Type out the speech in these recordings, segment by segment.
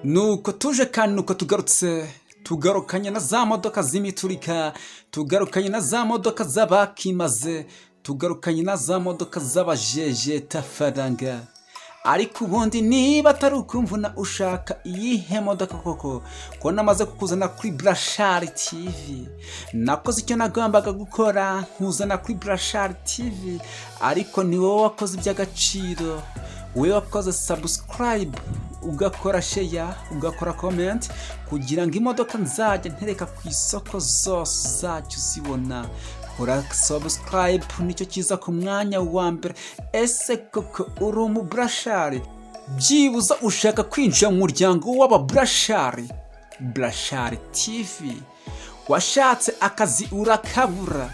nuko tuje kandi nuko tugarukanye na za modoka z'imiturika, tugarukanye na za modoka z'abakimaze, tugarukanye na za modoka z'abajejetafaranga. Ariko ubundi niba atari ukumvuna ushaka iyihe modoka koko, ko namaze kukuzana kuri Brashari TV. Nakoze icyo nagombaga gukora, nkuzana kuri Brashari TV, ariko ni wowe wakoze iby'agaciro, wowe wakoze subscribe, ugakora share, ugakora comment, kugira ngo imodoka nzajya ntereka ku isoko zose uzajya uzibona. Kora subscribe nicyo kiza ku mwanya wa mbere. Ese koko uri umu Brashari? Byibuza ushaka kwinjira mu muryango w'aba Brashari? Brashari TV. Washatse akazi urakabura,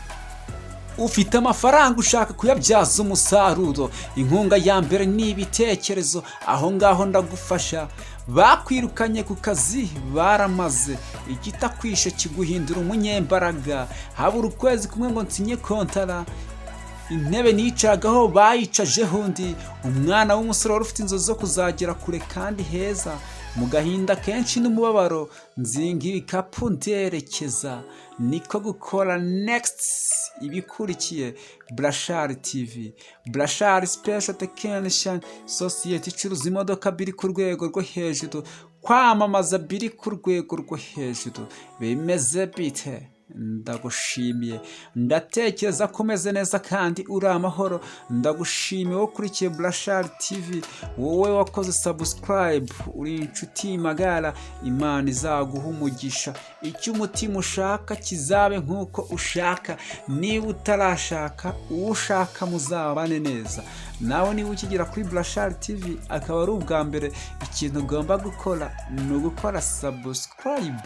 ufite amafaranga ushaka kuyabyaza umusaruro, inkunga ya mbere ni ibitekerezo. Aho ngaho ndagufasha. Bakwirukanye ku kazi baramaze, ikitakwishe kiguhindura umunyembaraga. Habura ukwezi kumwe ngo nsinye kontara, intebe nicagaho bayicajeho undi. Umwana w'umusore wari ufite inzozi zo kuzagera kure kandi heza, mu gahinda kenshi n'umubabaro, nzinga ibikapu nderekeza. Niko gukora next ibikurikiye. Brashari TV, Brashari Special Technician Society, icuruza imodoka biri ku rwego rwo hejuru, kwamamaza biri ku rwego rwo hejuru. Bimeze bite? Ndagushimiye, ndatekereza ko umeze neza kandi uri amahoro. Ndagushimiye wowe ukurikiye Brashari TV, wowe wakoze subscribe, uri inshuti magara. Imana izaguha umugisha, icyo umutima ushaka kizabe nk'uko ushaka. Niba utarashaka, uwo ushaka muzabane neza. Nawe niba ukigera kuri Brashari TV akaba ari ubwa mbere, ikintu ugomba gukora ni ugukora subscribe,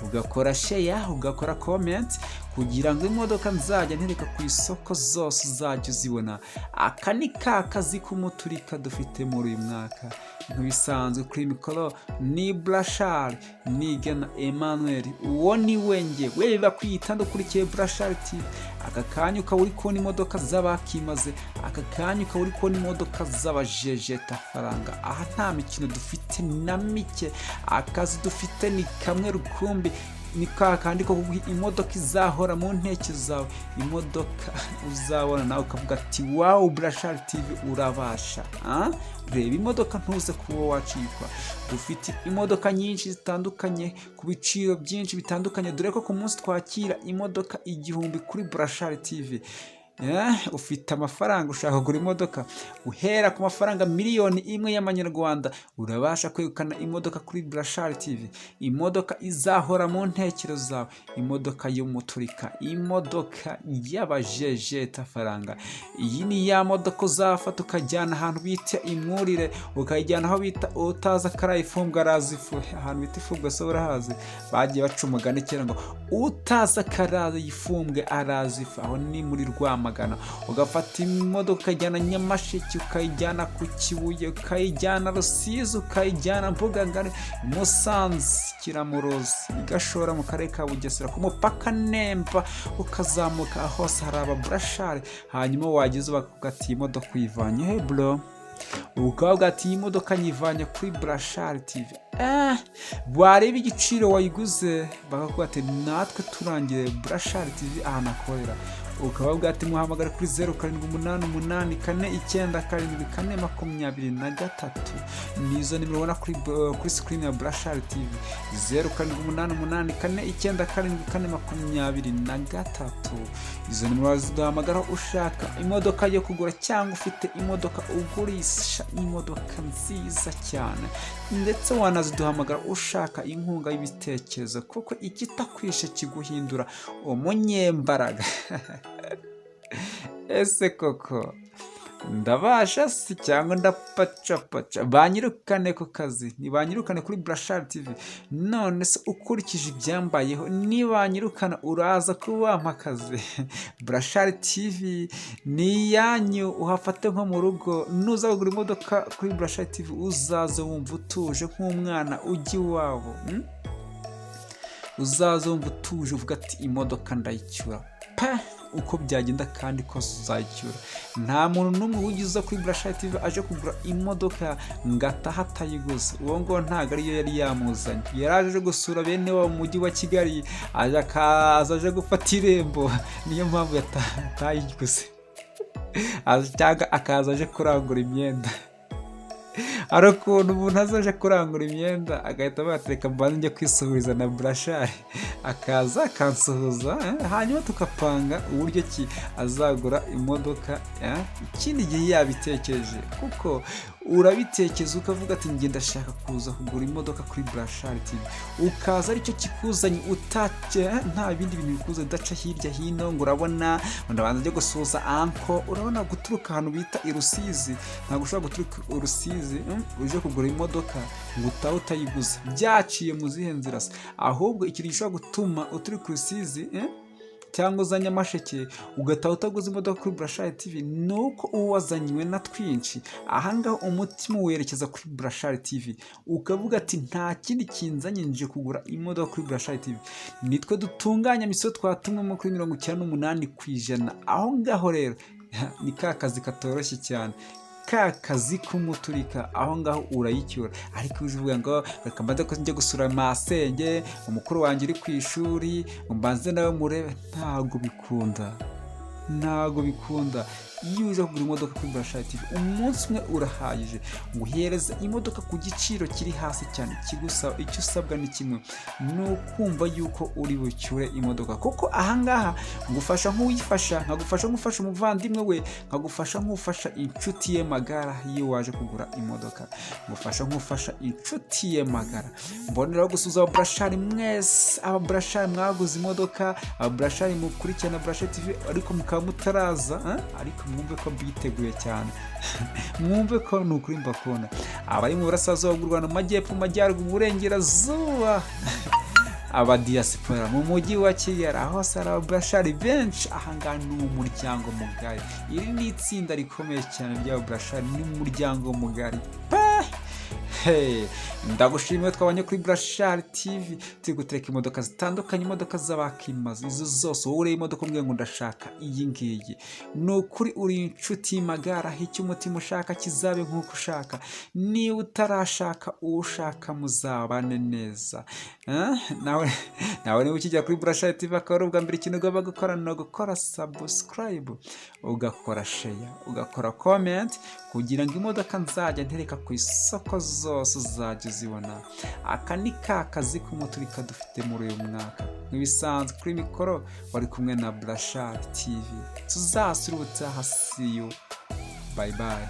ugakora share, ugakora comment, kugira ngo imodoka nzajya ntereka ku isoko zose uzajya uzibona. Aka ni ka kazi k'umuturika dufite muri uyu mwaka. Nk'ibisanzwe kuri mikoro ni Brashari, nigena Emmanuel. Uwo ni wenge weba kwiyita ndukurikiye Brashari TV. Aka kanya ukaba uri kubona imodoka z'abakimaze, aka kanya ukaba uri kubona imodoka z'abajejetafaranga. Aha nta mikino dufite na mike, akazi dufite ni kamwe rukumbi. Ni kandi ko imodoka izahora mu ntekerezo zawe, imodoka uzabona nawe ukavuga ati wow, Brashari TV urabasha. Reba imodoka ntuze kuba wacikwa. Dufite imodoka nyinshi zitandukanye ku biciro byinshi bitandukanye, dore ko ku munsi twakira imodoka 1000 kuri Brashari TV. Ufite amafaranga ushaka kugura imodoka, uhera ku mafaranga 1,000,000 y'amanyarwanda, urabasha kwegukana imodoka kuri Brashari TV. Imodoka izahora mu ntekerezo zawe, imodoka y'umuturika, imodoka y'abajejetafaranga. Iyi ni ya modoka uzafata ukajyana ahantu bita imwurire, ukayijyana aho bita utaza karayifumbwa arazifu. Ahantu bita ifumbwe so urahazi, bagiye baca umugani kera ngo utaza karayifumbwe arazifu. Aho ni muri Rwamagana. Ugafata imodoka ukajyana Nyamasheke, ukayijyana ku Kibuye, ukayijyana Rusizi, ukayijyana Mbugangari, Musanze, Kiramuruzi, igashora mu karere ka Bugesera ku mupaka Nemba, ukazamuka hose hari aba Brashari. Hanyuma wageze bakavuga ati imodoka uyivanye he bro? Ukavuga ati imodoka nyivanye kuri Brashari TV. Wareba igiciro wayiguze, bakavuga ati natwe turangire Brashari TV ahantu akorera. Ukavuga ati muhamagara kuri 0788977423. Nizo nimero ubona kuri screen ya Brashari TV. 0788977423. Izo nimero ziduhamagara ushaka imodoka yo kugura cyangwa ufite imodoka ugurisha, imodoka nziza cyane. Ndetse wanaziduhamagara ushaka inkunga y'ibitekerezo, kuko ikitakwishe kiguhindura umunyembaraga. Ese koko ndabasha si cyangwa ndapacapaca? Banyirukane ku kazi, ntibanyirukane kuri Brashari TV. None se ukurikije ibyambayeho, nibanyirukana uraza kubampa akazi? Brashari TV ni yanyu, uhafate nko mu rugo. Nuza kugura imodoka kuri Brashari TV uzaze wumva utuje nk'umwana ujya iwabo. Uzaze wumva utuje uvuga ati imodoka ndayicyura. pa uko byagenda kandi ko uzayicyura. Nta muntu n'umwe ugize kuri Burashari TV aje kugura imodoka ngo ataha atayiguze. Uwo ngo ntabwo ariyo yari yamuzanye, yari aje gusura bene wa mu mujyi wa Kigali, aje gufata irembo, niyo mpamvu atayiguze cyangwa akaza aje kurangura imyenda. Hari ukuntu umuntu azaje kurangura imyenda agahita batereka mbanze njye kwisuhuriza na Burashari, akaza akansuhuza hanyuma tukapanga uburyo ki azagura imodoka. Ikindi gihe yabitekereje, kuko urabitekereza ukavuga ati njye ndashaka kuza kugura imodoka kuri Burashari TV, ukaza aricyo kikuzanye nta bindi bintu bikuza, udaca hirya hino ngo urabona ndabanza njye gusuhuza anko. Urabona guturuka ahantu bita i Rusizi, ntabwo ushobora guturuka i Rusizi uje kugura imodoka ngo utahe utayiguze. Byaciye mu zihe nzira se? Ahubwo ikintu gishobora gutuma uturuka i Rusizi cyangwa za Nyamasheke ugataha utaguze imodoka kuri Burashari TV nuko uwo wazanywe na twinshi. Ahangaha umutima werekeza kuri Burashari TV, ukavuga ati nta kindi kinzanye nje kugura imodoka kuri Burashari TV. Nitwe dutunganya imisoro twatumwemo kuri 98%. Aho ngaho rero ni ka kazi katoroshye cyane, ka kazi k'umuturika. Aho ngaho urayicyura. Ariko uje uvuga ngo reka mbanze ko njye gusura masenge, umukuru wanjye uri ku ishuri, mbanze nawe murebe, ntago bikunda. Iyo uje kugura imodoka kuri Burashari TV umunsi umwe urahagije, nguhereza imodoka ku giciro kiri hasi cyane. Kigusaba icyo usabwa ni kimwe, ni ukumva yuko uri bucyure imodoka. Kuko ahangaha ngufasha nk'uwifasha, nkagufasha nk'ufasha umuvandimwe we, nkagufasha nk'ufasha inshuti ye magara. Iyo waje kugura imodoka ngufasha nk'ufasha inshuti ye magara. Mboneraho gusuza aba Burashari mwese, aba Burashari mwaguze imodoka, aba Burashari mukurikirana Burashari TV ariko mukaba mutaraza, ariko mwumve ko biteguye cyane. Mwumve ko ni ukuri mbakunda. Abari mu burasirazuba bw'u Rwanda, mu majyepfo, mu majyaruguru, mu burengerazuba, aba diaspora mu mujyi wa Kigali, aho hari aba Burashari benshi. Ahangaha ni umuryango mugari. Iri ni itsinda rikomeye cyane ry'aba Burashari, ni umuryango mugari. Ndagushimiye twabanye kuri Burashari TV, turi gutereka imodoka zitandukanye, imodoka z'abakimaze. Izo zose wowe ureba imodoka umwe ngo ndashaka iyi ngiyi, ni ukuri uri inshuti magara. Icyo umutima ushaka kizabe nk'uko ushaka. Niba utarashaka uwo ushaka muzabane neza. Nawe niba ukijya kuri Burashari TV akaba ari ubwa mbere, ikintu ugomba gukora ni ugukora subscribe, ugakora share, ugakora comment, kugira ngo imodoka nzajya ntereka ku isoko zose uzajya uzibona. Aka ni ka kazi k'umuturika dufite muri uyu mwaka. Nk'ibisanzwe kuri mikoro wari kumwe na Burashari TV. Tuzasura ubutaha. See you. Bye bye.